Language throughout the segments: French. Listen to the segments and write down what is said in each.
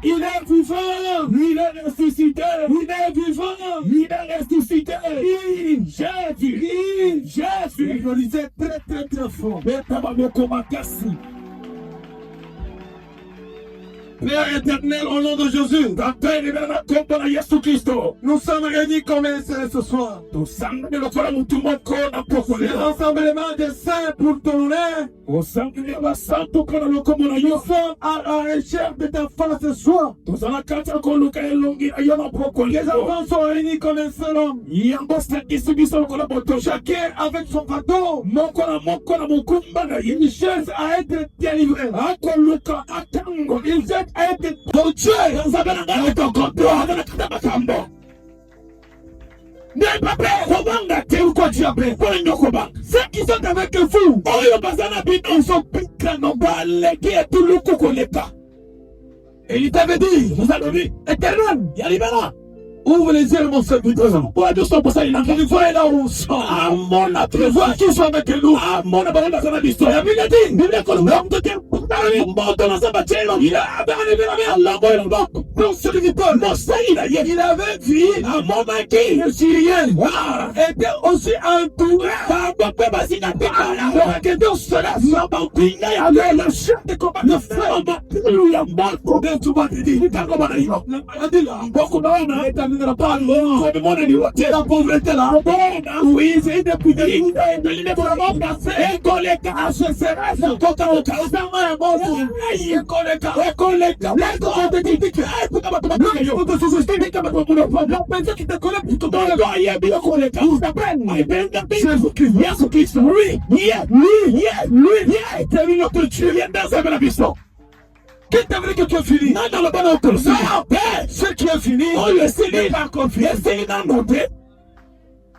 Il est vivant. Il est ressuscité. Il est vivant. Il est ressuscité. Jésus. Il le disait très très très fort. Mais t'as pas bien commenté. Père éternel, au nom de Jésus, nous sommes réunis comme un seul ce soir. C'est l'ensemble des saints pour ton nom. Nous sommes à la recherche de ta face ce soir. Les enfants sont réunis comme un seul homme. Chacun avec son fardeau. Il cherche à être délivré. Il cherche à être torturé. Ceux qui sont avec vous, ils sont et il t'avait dit, éternel, ouvre les yeux de mon serviteur. Il voit là où on sort. Il voit qui sont avec nous. La Bible dit, il avait vu le Syrien était aussi entouré. Le chef de combat, le frère, la pauvreté là, oui, c'est depuis Qu'est-ce que tu as fini? Non, ce qui est fini, n'est pas encore fini.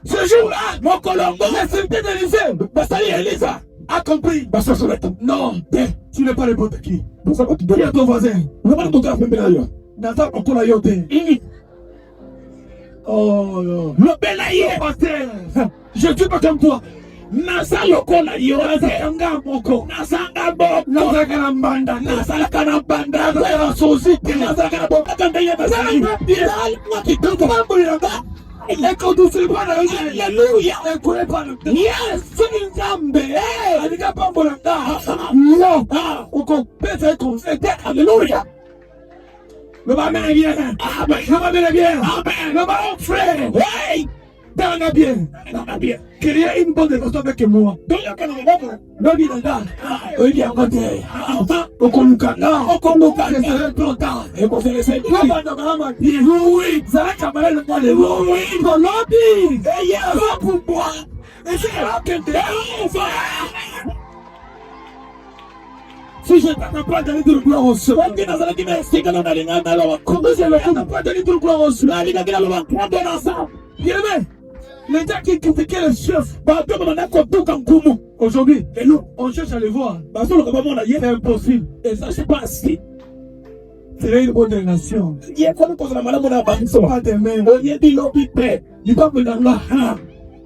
Ce jour-là, mon colombo, la cité de l'Élysée, a compris. Non, tu n'es pas n'importe qui. Qui est ton voisin? Oh, le pasteur, je ne suis pas comme toi. Nasa lokola yo nasanga moko nasanga boko nasanga mbanda nasanga na banda na sosite nasanga boko kanda ya nasanga bila mwakitoka mambo yanga eko tusibana haleluya eko epana yes sinzambe alika pambo langa no uko pesa confete haleluya le bamena bien amen le bamena bien amen le bamena frère hey dans bien. Qu'il y ait une bonne relation avec moi. Donc, il y a quelqu'un qui va me dire, il y a un côté. Au Kolukana, c'est très trop tard. Et pour faire les scènes, oui, ça va camarade le temps de oui, dans l'objet. Et il y a un pour moi. Et c'est là que tu es. Si je n'ai pas donné de gloire au Seigneur, comment je n'ai pas donné de gloire au Seigneur? Les gens qui critiquaient le chef, aujourd'hui, on cherche à les voir. C'est impossible. Et ça, c'est pas assez. C'est une bonne nation. Pas des mains. Du peuple d'Allah.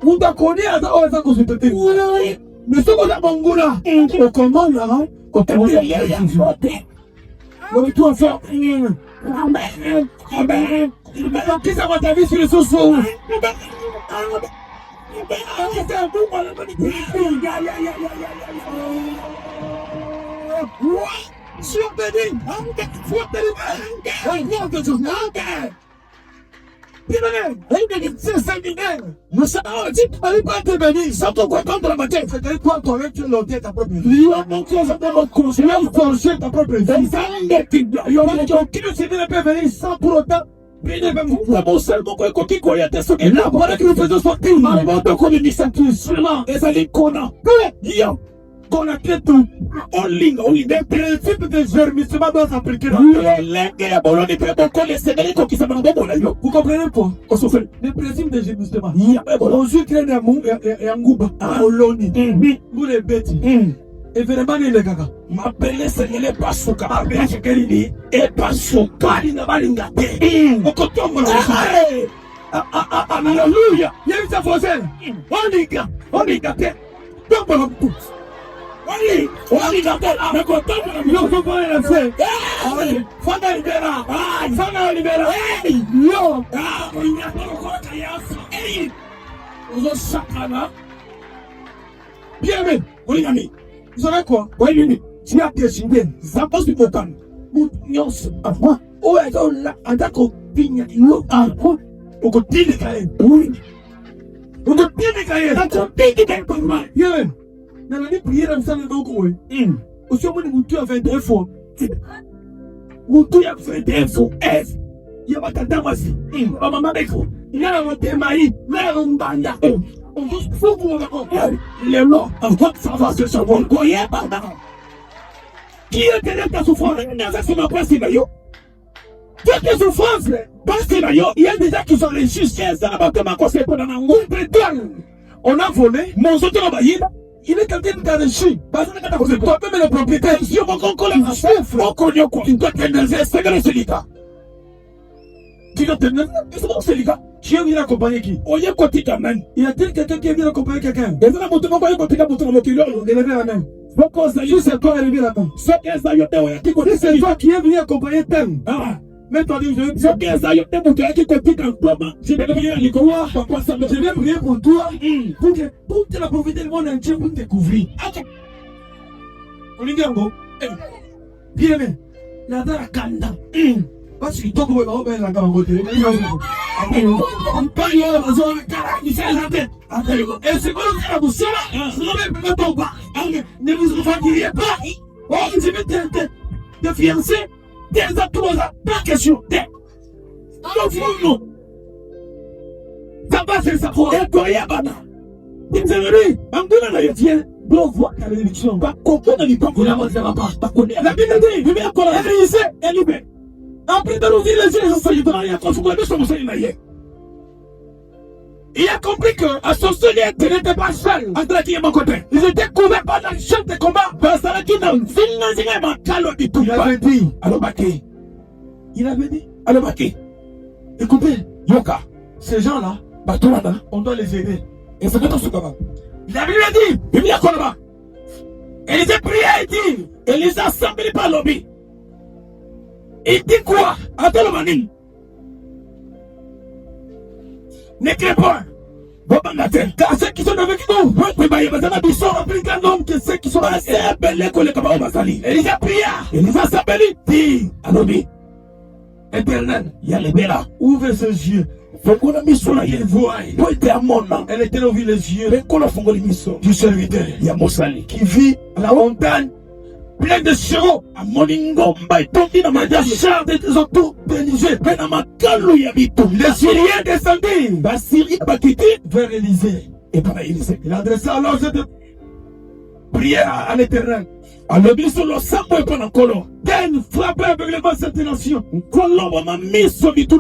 On t'a connu à ta consultation. Mais ce qu'on a Bangoula, au commande là, au commande là. Mais toi, frère, amen. Qui ça va ta vie sur les sociaux? Nous sommes pas te bénir sans ton quoi contre la matière. C'est-à-dire toi, toi-même, tu l'as ta propre vie. Tu as forgé ta propre vie. Qui ne s'est pas venir sans pour autant. Et là, voilà que nous faisons sortir. Et ça les connaît. Qu'on a fait tout en ligne, des principes de germissement doivent s'appliquer dans le vous comprenez pas? Les principes de germissement. On joue très bien et en gouba. On l'oni. Vous les bêtes. Et vraiment, il est gaga. Ma belle, c'est les pasuka. Ma belle, c'est qu'elle dit. Et pasuka, il n'a pas l'ingate. On continue. Alléluia. Il y a eu sa fosselle. On y gâte. Donc, on Allez, on y va, mais quand on ne peut pas le faire. Fana libera, fana libera. Yo, on y a pas encore de yassa. Vous êtes chacun. Bien, mais, on y a mis. Vous savez quoi? Oui, tu as décidé, ça passe du bocan. Nous sommes où est-on là? En tant qu'opinion, nous avons au côté des cahiers. Oui. Au côté des cahiers. En côté des cahiers. Bien. Dans la prière, on s'en est donc oui. Aussi, on a fait des fois. Moutou a fait des fois. Il y a pas de damasi. Maman Beko. Il y a un témaï. Là, on banda. On faut vous raconter. Les lois, en quoi ça va se savoir? Quoi, il y a pas d'argent. Qui est ta souffrance? C'est ma principe, yo. Toutes les souffrances, parce que il y a des gens qui sont les justices dans l'abattement conseil pendant un groupe de temps. On a volé, mon soutien à Baïda. Il est quelqu'un qui a réussi. Parce que toi-même le propriétaire, si on va conclure un chef, on connaît quoi. Tu dois tenir ce gars. Tu dois tenir ce gars. Qui est venu accompagner qui? On y a côté quand même. Y a-t-il quelqu'un qui est venu accompagner quelqu'un? Et là, mon temps, on va y côté quand on va lever la main. Pourquoi ça y est, c'est toi lever la main? C'est toi qui est venu accompagner Thème. Mais toi, je viens prier pour toi, pour que la profiter du monde entier pour te découvrir. Bien, mais, la dara kanda. Parce que toi, tu vas pas la gamme côté. On parle de la zone de Kara, il fait la tête. Et c'est quoi le cas de ça? Ne tombe pas. Ne vous fatiguez pas. Oh, je vais te fiancé. Des atouts, pas question. Non. Ça passe, ça prend. Et toi, il y a pas de. Vous avez en donnant la yetienne, bon, voir la réduction. Pas comprendre les temps qu'on a mangé là-bas. Pas connaître. La Bible dit, il y a encore la réussite, elle est belle. Après, dans nos villes, les gens sont dans la yatienne, ils sont dans la yatienne. Il a compris que à son seul il n'était pas seul. Entre qui est mon côté. Ils étaient couverts par la chef de combat. Parce qu'il n'a pas de tout. Il avait dit, alors Baké. Il avait dit, alors Baké. Écoutez, Yoka, ces gens-là, on doit les aider. Et c'est comme ça. La Bible dit, il y a quoi là-bas? Et il était prié et dit, et les assemblés par lobby. Il dit quoi? Attends le manil. N'écris pas. Car ceux qui sont avec nous, ils sont remplis d'un homme que ceux qui sont assez appelés que les camarades Basali. Et ils ont prié. Et ils ont s'appelé. Dit, Anobi, éternel, il y a les bélas. Ouvrez ses yeux. Faut qu'on a mis sur la voix. Toi, était à mon nom. Elle était ouvert les yeux. Mais qu'on a fait une mission du serviteur. Il y a Moussali qui vit à la montagne. Plein de sirop, à Moningomba, et tombé dans ma char des autour bénisés, mais dans ma calou yabitou. Les Syriens descendaient, la Syrie va quitter vers Élysée. Et par Élysée, il adressa alors cette prière à l'Éternel. Alors, bien sûr, le sang est pendant Colo. Qu'elle frappait aveuglément cette nation. Colombo m'a mis sur le tout.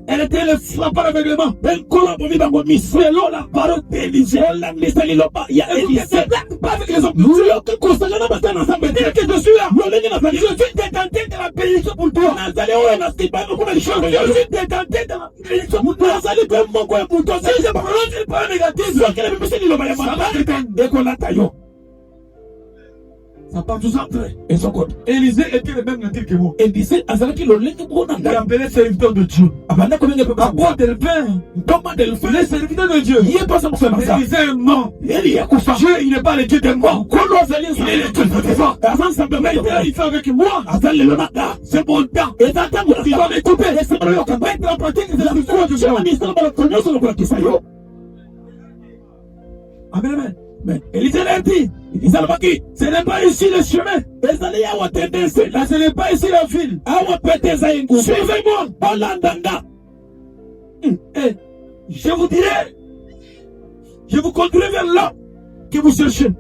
Elle était le frappant aveuglément. Elle Colombo m'a mis sur la parole d'Élysée. La mise à l'Ilopa. Il y a Élysée. Pas avec les hommes. Nous, que consacrons dans ensemble. Dire que je suis là. Je suis détenté de la bénédiction pour toi. Nazalé, on a dit pas beaucoup de choses. Je suis détenté de la bénédiction pour toi. Nazalé, mon coin pour toi. Si je ne pas négatif, je vais me faire l'Ilopa. Ça va détendre dès qu'on a taillé. Ça part tous entrés. Et son côté. Élisée était le même nature que moi. Élisée a dit qu'il a appelé serviteur de Dieu. Apporte le pain. Comment le faire? Les serviteurs de Dieu. Il n'est pas sans faire ça. Élisée est mort. Dieu, il n'est pas le Dieu de mort. Il est le Dieu de mort. Avant ça me met, il fait avec moi. C'est mon temps. Et t'attends, tu vas m'écouter. Mettre en pratique de la mission de Dieu. Amen, amen. Mais Élisée l'a dit, il a dit, ce n'est pas ici le chemin. Là, ce n'est pas ici la ville. Suivez-moi, Balandanga. Je vous dirai, je vous conduirai vers là que vous cherchez.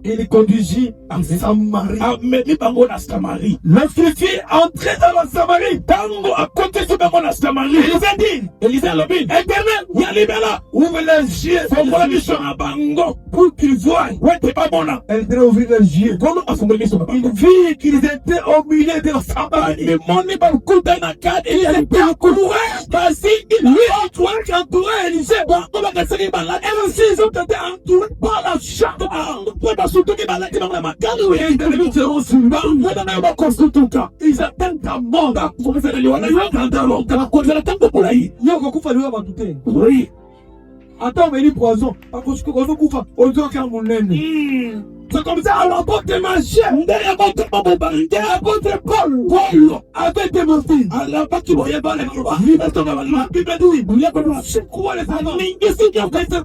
Il conduisit à Samarie. Lorsqu'il fit entrer dans la Samarie, Tango à côté de la Samarie, Élisée dit, Élisée l'a dit, éternel, Yalibela, ouvre les yeux, pour qu'il voie. Ouais, t'es pas bon là. Elle devait ouvrir les yeux. Il vit qu'ils étaient au milieu de la Samarie. Mais mon ébat coûte un acade, et il était encouragé. Parce qu'il lui entouré Élisée. balade. Et aussi, ils ont été entourés par la charte. Surtout qui balade dans la macane. Ils attendent ta mort. Oui. Attends, mais il poison. Parce que quand on coupe, on doit faire mon laine. C'est comme ça, alors apporte ma chair. Apporte Paul. Avec des mortines. Alors, pas tu voyais pas les malobas. La Bible dit, c'est quoi les amants? C'est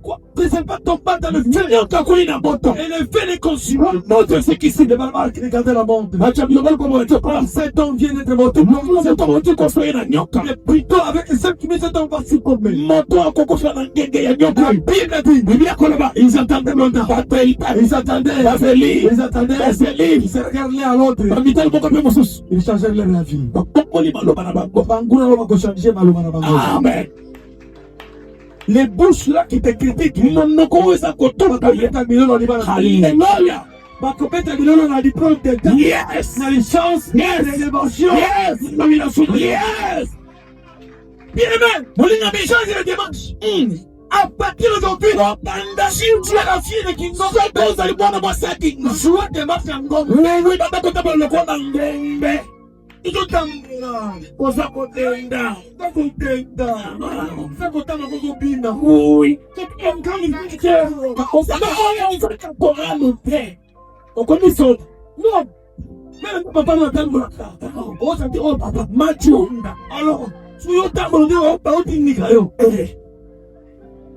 quoi? C'est pas ton pas dans le feu. Et le feu les consume. Notre c'est qui c'est de malbars qui regardait la monde. Cet homme vient d'être mortel. Cet homme tu construis la nyoka. Mais plutôt avec ceux qui mettent cet homme va s'y pommer. Moto à coco faire un guégué à nyoka. La Bible dit, ils attendaient longtemps. Ils attendaient. Ils attendaient, ils se regardaient à l'autre. Ils changèrent leur vie. Amen. Les bouches là qui te critiquent, yes, les chances, yes, les émotions, yes, yes. Bien aimé, change les démarches. À partir d'aujourd'hui, si tu es la fille de King Kong, joue des matchs en gomme. Oui,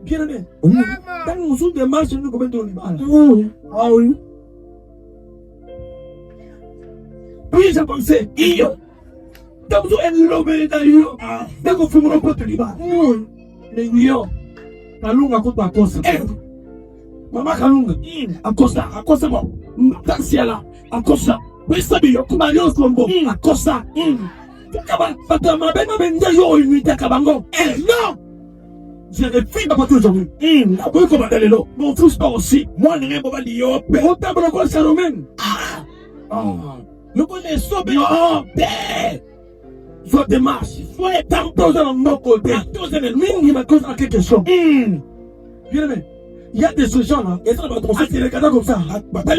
bien aimé, quand nous sommes des marches, nous commettons le mal. Ah oui. Oui, j'ai pensé, comme vous êtes l'homme d'ailleurs, dès qu'on fait mon pote de l'Iban. Les millions, la longue à cause de la cause. Maman Kalunga, à cause de moi. Taxi là, à cause de oui, ça bien, comme Mario Combo, à cause de ça. Non! J'ai des filles à partir d'aujourd'hui. Mon fils pas aussi. Moi, je n'ai pas dit, on t'a pas encore ça romaine. Le connaît sauvé. Faut démarche. Faut être tantôt dans mon côté. Tantôt dans le mine, il m'a causé quelque chose. Bien aimé. Il y a des gens là, et ça va trop c'est les gars comme ça.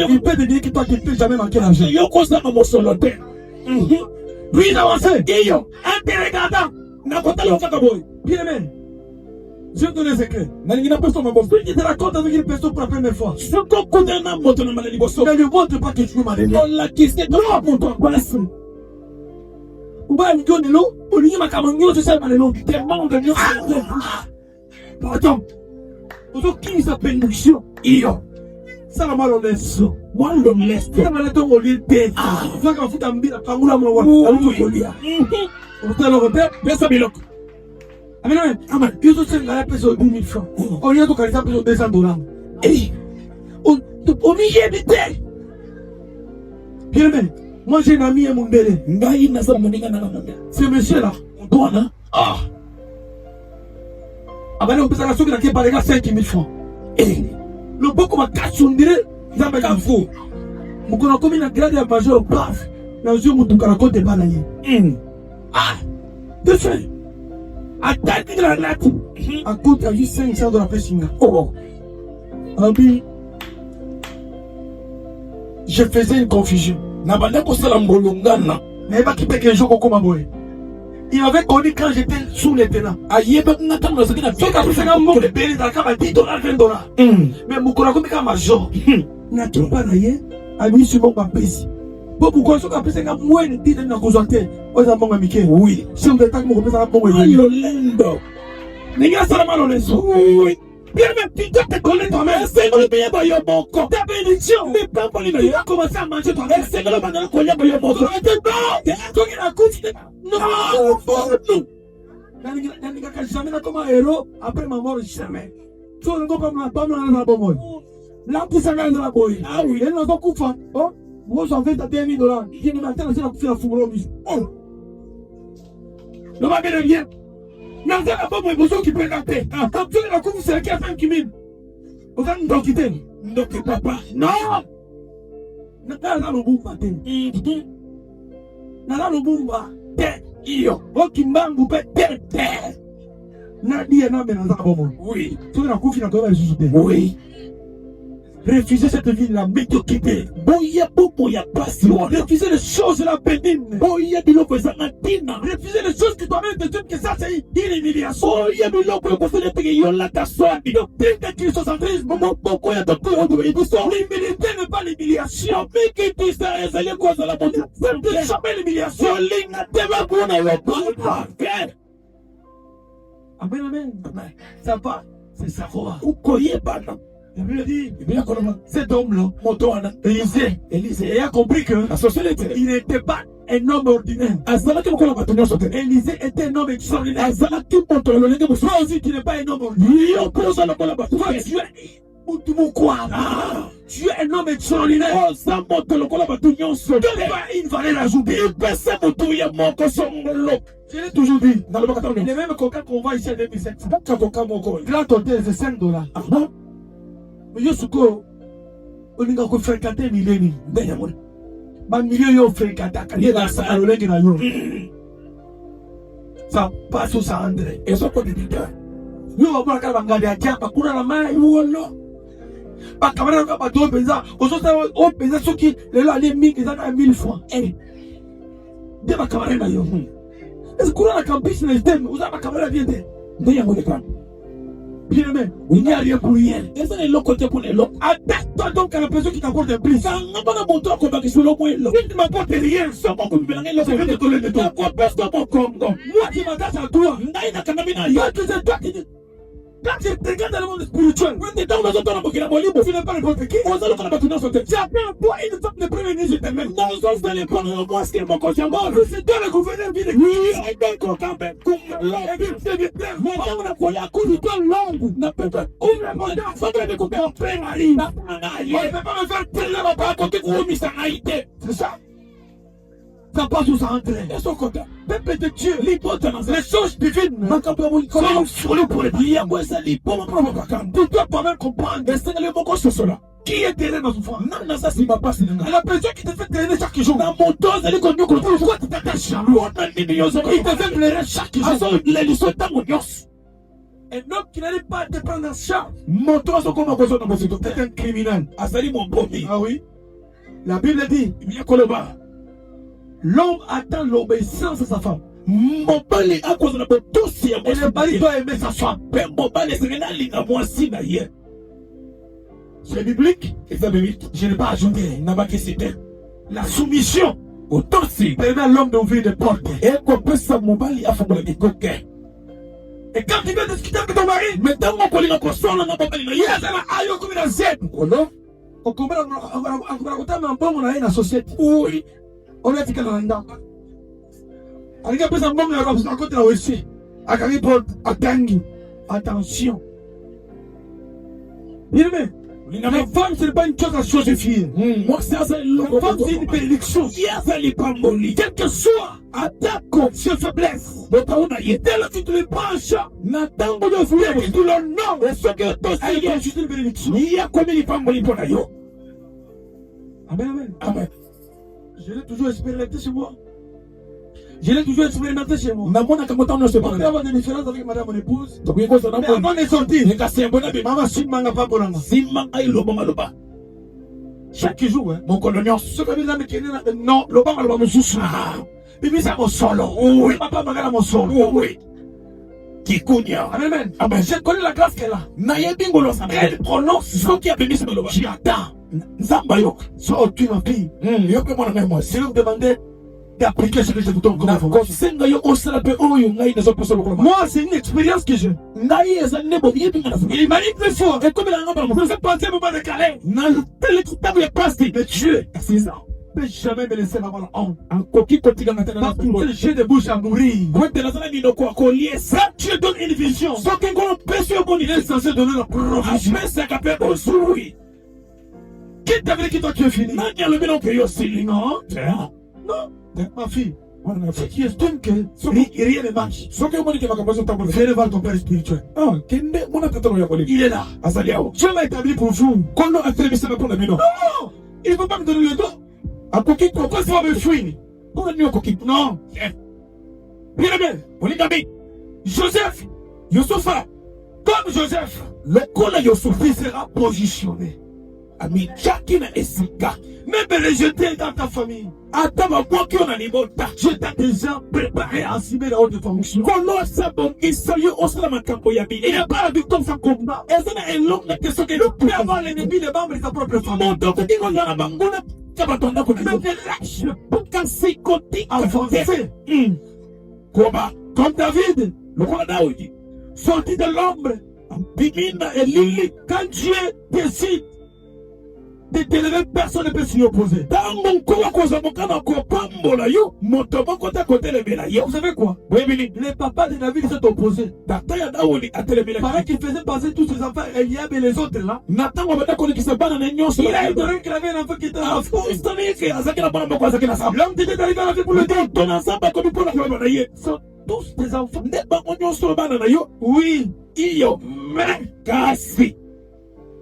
Il peut te dire que toi, tu ne peux jamais manquer l'argent. Yo, comme ça, mon solo. Puis, avancé. Yo, un des regardants. N'a pas de l'eau, bien aimé. Je te le secret. Mais il n'a pas son maman. Il te raconte avec une personne pour la première fois. Je te connais un mot de la maladie. Mais ne montre pas que tu es malade. On l'a kissé. Non, pour toi. Voilà ça. Ou bien, il y a de l'eau. Ou il y a ma camarade. Je sais pas de l'eau. Tu t'es mort de l'eau. Attends. Qui s'appelle Mission? Iyo. Ça va mal au laisse. Moi, le laisse. Ça va l'être au lieu de. Ça va foutre un billet. Ça va foutre un billet. Mais ça biloque. Amen. Je te sais la personne 10 000 francs. On y a tout cas, ça peut 200 $. Et on y est. Bien aimé. Moi j'ai un ami à mon bébé. C'est monsieur là. On doit là. Ah ben on peut s'arranger qu'il a par les gars 5 000 francs. Et le beau comme un cache on dirait. Ça me fait fou. Mon qu'on a commis la grade à major. Paf. Dans le jour où tu racontes des bananes. De fait. Attaque de la natte. À côté, il y a juste 500 $ Pessinga. Abi, je faisais une confusion. Mais il m'a quitté qu'un jour comme un boy. Il m'avait connu quand j'étais sous les tenants. Aïe, sauf qu'après, c'est un mot de béni dans le cas de $10, $20. Mais mon collègue, comme un major, n'a tout pas d'ailleurs. Ami, sur mon papési. Pourquoi ce qu'après c'est un moins de 10 ans qu'on a été aux amants américains? Oui. Si on détaille mon représentant pour moi, il est lindo. Les gars, ça va mal au laisse. Oui. Bien même, tu dois te connaître toi-même. C'est le bien pour mon corps. Ta bénédiction. Mais pas pour les gens. Tu vas commencer à manger toi-même. C'est le maintenant qu'on y a pour mon corps. Non. Toi qui la coûte. Non. Les gars, quand jamais comme un héros, après ma mort, jamais. Tu ne peux pas me la bonne. Là, tu s'en dans la boy. Ah oui. Elle n'a pas coupé. Oh. Moi j'en fais $10 000. J'ai dit matin, c'est la coupe la fourreau. Oh! Le mec est bien. Non, c'est la bombe, vous qui peut gâter. Quand tu la coupe, c'est qui a 5 000. Vous allez nous quitter. Donc, papa. Non! Nala no bumba te. Nala no bumba te. Iyo. Okimbangu pe te te. Nadia na menaza bomo. Oui. Tu na kufi na kwa ressuscité. Oui. Refuser cette vie la médiocrité. Boya bobo ya pasi. Refuser les choses la bénigne. Boya biloko ezanga ntina. Refuser les choses qui toi-même te disent que ça c'est une humiliation. Boya biloko ekofele peke yolata swadi. Doctrine de christocentrisme. Moboko ya doctrine de Bible. L'humilité n'est pas l'humiliation. Miki tisa ezali kozala moto. C'est jamais l'humiliation. Yolinga teba kuna yobona. Amen, amen. Ça va, c'est ça. Ukoyebana. La Bible dit, Bien cet homme-là, motoana Élisée, il a compris que la société il n'était pas un homme ordinaire. azalaki lokola bato nyonso te. Élisée était un homme extraordinaire. Azalaki moto ya lolenge mosusu. Toi aussi, tu n'es pas un homme ordinaire. Yo mpe oza lokola bato Toi, te. tu es Mutumukwana. Tu es un homme extraordinaire. Oza moto lokola bato nyonso Tu te. n'es pas une valeur ajoutée. epesa motu ya moko songolo. Je l'ai toujours dit. nalobaka ntango Les nyonso mêmes coca qu'on voit ici à 2700. kaka koka moko Grand hôtel, c'est $5. aha Mais yo suko, on a ko fréquenter millénaire. nde yango Ba milieu yo fréquentaka. Ye na sa lolenge na yo. Ça passe au Sandré. ezokodidida Yo ba ka bangadi atia ba kuna na mai wolo. Ba kamera ka ba do penza, ozo sa o penza soki lelo ali mingi za na 1000 francs. De ba kamera na yo. Est-ce que kuna na campus na système, oza ba kamera bien de. nde yango leka Bien aimé. Il n'y a rien pour rien. eza na eloko te mpona eloko Attaque-toi donc à la personne qui t'apporte un plus. kanga mpona moto akobakisa eloko eloko Si tu m'apportes rien, soko bibelanga eloko je vais te donner de toi. nakopesa mokongo Moi qui m'attache à toi. ngai nakangami na yo Toi qui c'est toi qui dis. Quand tu regardes dans le monde spirituel, nde ntango nazotala mokila molimo tu n'es pas n'importe qui. oza lokola bato nyonso te Tu appelles toi une femme de premier ministre, je t'aime. nazozala mpona yo mwasi ya mokonzi ya ngolo C'est toi le gouverneur bien motango nakoya kuzuta longu na pepe fangela bikope apengari napangai On ne peut pas me faire tela babakoki kuumisa ngai te C'est ça. Ça passe où ça entre. esokota Peuple de Dieu. libota na Les choses divines makambo ya sont molikolo sur le pour les prières. yango ezali mpona mpona makambo Tu dois toi-même comprendre esengeli moko sosola qui est derrière ma souffrance. nani naza nsima mpasi na ngai La personne qui te fait traîner chaque jour. na moto azali konyokola Pourquoi tu t'attaches à lui? mpona nini yo Il te fait pleurer chaque jour. azoleliso ntango nyonso Un homme qui n'arrive pas à te prendre en charge, moto azokoma kozwa na mosito te c'est un criminel. azali mombomi Ah oui? La Bible dit, yakoloba l'homme attend l'obéissance à sa femme. mobali akozwa na botosi ya Et le mari mwasi doit aimer sa femme. mpe mobali esengeli alinga mwasi na ye C'est biblique. eza bibiki Je n'ai pas ajouté. nabakisi te La soumission botosi permet à l'homme d'ouvrir des portes. ekopesa mobali afungola bikoke Et quand tu viens discuter avec ton mari, me ntango okolinga koswana na mobali na ye yazala ayo comme dans Z. nkolo Okombela kutama mbongo na ye na société. oui On a dit qu'elle a un ndako. Alinga pesa mbongo ya rabu à côté la wesi. Akari porte atangi. Attention. Bien aimé. La femme, ce n'est pas une chose à chosifier. mwasi azali La femme, c'est une bénédiction. ye azali pamboli Quel que soit atako ses faiblesses, botawu na ye dès que tu les branches, na ntango nyonso dès que tu l'honores, soki elle otosi ye constitue une bénédiction. ye akomi lipamboli mpo na yo Amen, amen. amen Je l'ai toujours expérimenté chez moi. Je l'ai toujours expérimenté chez moi. namonaka ngo ntango nyonso On peut ebana avoir des différences avec madame mon épouse. tokoki kozala Mais avant de sortir, kasi yango na bima maman simanga pas pour l'angle. nsima ngai lobongaloba Chaque jour, hein. mokolo nyonso Ce que nous qui non, le banc le mosusu. Bibi ça mon solo. Oui, papa magana mon solo. oui kikunya Amen, amen. amen Je connais la grâce qu'elle a. nayebi ngolosa na Elle ye prononce. soki abimisi maloba J'y attends. nzambe ayoka So, tu ma fille. yo mpe mwana ngai mwasi Si vous me demandez d'appliquer ce que je vous donne comme information. nakosenga yo osala mpe oyo ngai nazopesa lokola Moi, c'est une expérience que j'ai. ngai ezali nde boyebi nga naza Il m'a dit très fort. ekomela nga Je bala fais penser au moment de Calais. nateleki ntango ya pasi Mais Dieu kasi eza ne peut jamais me laisser avoir la honte. akoki kotikanga te Parce que j'ai des bouches à mourir. kwete nazala minoko akoliesa Quand Dieu donne une vision, soki ngolo mpesi yo boni il est censé donner la provision. apesaka mpe bozwi Qui t'a dit que toi tu es fini? nani alobi noke yo osili Non, te non. Ma fille, mwana na si ye tu estimes que rien ne marche, soki omonike makambo ezotambola viens voir ton père spirituel. kende mona tatalo ya koleki Il est là. azali awa Dieu m'a établi pour vous. kondo atelemisaka mpo na bino Non, il ne faut pas me donner le dos. akoki Pourquoi ça va me fuir? mpona nini okoki Non. Bien aimé, olingami Joseph Yusufa, comme Joseph, lokola Yusufa, il sera positionné. ami chaki na esika. Même les jeter dans ta famille. Ata mabwaki ona libota. Je t'ai déjà préparé à assumer la haute fonction. Kolosa bongisa yo osala makambo ya Il n'y a bile. pas la victoire sans combat. Ezana elonga keso ke Le plus avant l'ennemi, les membres de sa propre famille. moto kodingo na banguna kabatonda kuna Mais yo. ne lâche Kasi koti avancé. Koba Comme David, lokola Daudi. sorti de l'ombre. Bimina elili Quand Dieu décide de t'élever, personne ne peut s'y opposer. tango nkola koza mokana kopambola yo moto moko te kotelemela yo. Vous savez quoi? Bwebili Les papas de David s'est opposé. tata ya Daudi atelemela. Pareil qu'il faisait passer tous ses enfants, Eliab et les autres là. Na tango bada kolekisa bana na nyonso. Il a ignoré qu'il avait un enfant qui était en fou. Afustanike azaki na bana moko azaki na samba. L'homme était arrivé à la vie pour le temps. Tona samba komi mpona koyeba na ye. Sont tous des enfants. Nde bango nyonso bana na yo. Oui, Iyo me kasi.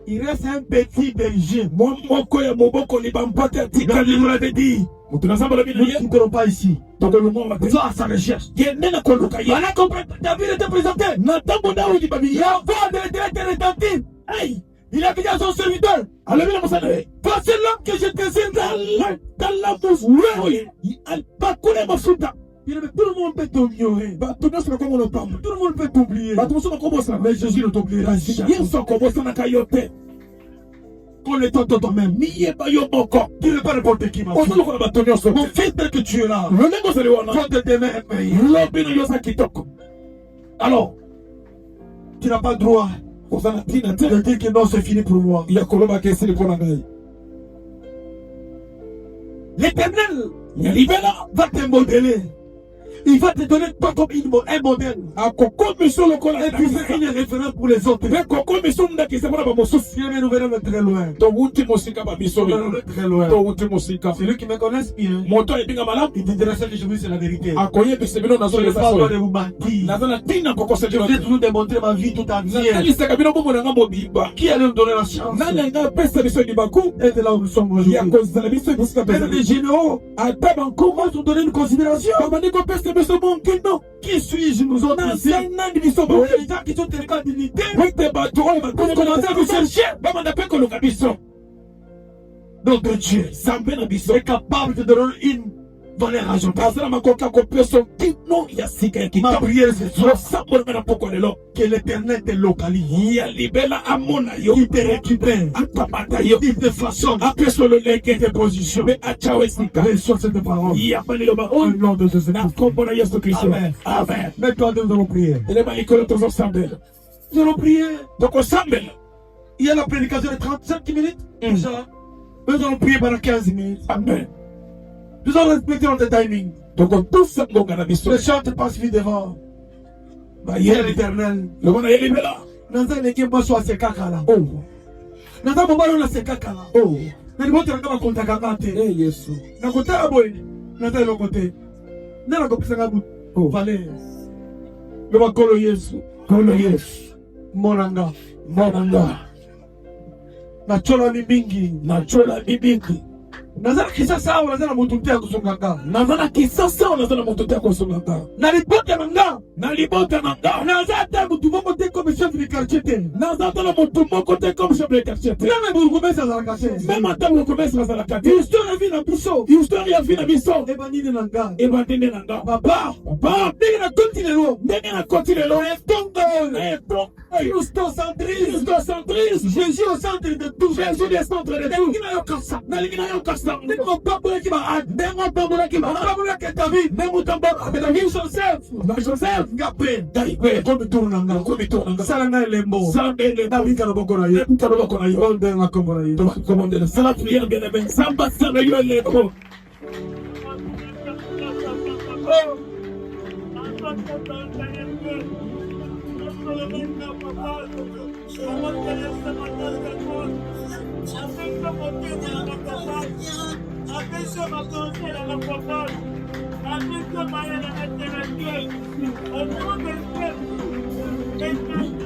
il reste un petit berger. Mwa moko ya moboko libampate atika David l'avait dit. mutu na samba lobi na Nous ne ye. quitterons pas ici. Tokolumwa Nous mate. sommes à sa recherche. Gende na koluka ye. Voilà comment David était présenté. Na tango Daudi babi La ya. voix de l'Éternel était retentie. Hey, Il a dit à son serviteur, alobi na mosana ye. voici l'homme que je désire. Tala musu. Bakule mafuta. Il avait tout le monde peut t'ignorer. Bato nyonso bakomo lopamba. Tout le monde peut t'oublier. Bato mosusu bakobosana. Mais Jésus ne t'oubliera jamais. Yesu akobosanaka yo te. Connais-toi toi-même. Miyeba yo moko. Tu n'es pas n'importe qui, ma Ozo fille. lokola bato nyonso. Mon fils, dès que tu es là, Lolenge ozali wana. toi de demain est meilleur. Lobi na yo za kitoko. Alors, Tu n'as pas le droit oza na ntina te de dire que non, c'est fini pour moi. ya kolobaka esili mpo na ngai. L'Éternel Ya libela va te modeler. Il va te donner toi comme un modèle. akokomiso lokola Et puis faire une référence pour les autres. mpe kokomiso ndakisa mpona bamosusu. Si nous verrons très loin. Towuti mosika babiso Nous verrons très loin. towuti mosika. Celui qui me connaît bien, Moto ayebinga malamu il te dira ce que je vous dis, c'est la vérité. akoyebisa bino Je ne nazoyeba pas solo. de vous mentir. naza na ntina kokoseli Je vais bato. toujours démontrer ma vie tout entière. natalisaka bino bomoi na nga mobimba. Qui allait nous donner la chance nani alinga apesa biso libaku et de là où nous sommes ya aujourd'hui? kozala biso bisika Même les généraux, ata bankoma comment nous donner une considération? babandi kopesa biso monkino. Qui suis-je nous autres ici? naza nani biso Pour boye. les gens qui sont tellement dignité, wete bato oyo vous commencez à vous chercher. bamanda mpe koluka biso. Notre Dieu zambe na biso est capable de donner une valeur ajoutée. azala makoki akopesa nkino ya sika ya Ma kitoko. prière c'est ça. losambo na poko lelo Que l'Éternel te localise. ya libela amona yo Il te récupère. akamata yo Il te façonne. apesa lolenge Tes positions. mpe acawa esika Reçois cette parole. yamba liloba Au oyo nom de Jésus. na nkombo na yesu kristo. Amen. amen. Mets-toi nous allons prier. eleba likolo tozosambela Nous allons prier. tokosambela. Il y a la prédication de 35 minutes. Déjà. Nous allons prier pendant 15 minutes. amen. Nous allons respecter notre timing. tokotusa ngonga na biso Le chant passe vite devant. Père bayeli éternel. lobona ye libela. Naza ndenge mwaso asekaka la. oh Naza mobali oyo asekaka la. oh Na liboto nanga bakontakanga te. yesu Nakotala boye. Naza eloko te. Nde nakopesanga oh valeur. Loba kolo Yesu. kolo yesu Monanga. monanga Nacholani mingi. nacola bibiki. Naza na kisasa awa naza na mutu te ya kusunganga. naza na kisasa oyo naza na moto te akosungaka. Na libota nanga. na libota na nga Naza ata mutu moko te comme chef de quartier te. naza ata na motu moko te comme chef de quartier te. Nana burgomestre azalaka te. meme ata mokomesi bazalaka te. Histoire ya vie na biso. histoire ya vi na biso Ebandini na nga. ebandi nde na nga. Papa. papa Ndenge na konti lelo. ndenge nakoti lelo Etongo. etongo Christocentrisme. christocentrisme. Jésus au centre de tout. jésus de centre de tout. Ndenge nayoka sa. nalingi nayoka sango Ndenge opambolaki ba ndenge otambolaki bana opambolaki David. ndenge otambolaki Joseph. na joseph Nga pe. ngai mpe Komi tour na nga. komi to na nga Sala nga elembo. sambele Na wika na boko na ye. talobako na yo Onde nga kombo na ye. tobakomondela sala priere bien aimé samba sana yo leko Thank you.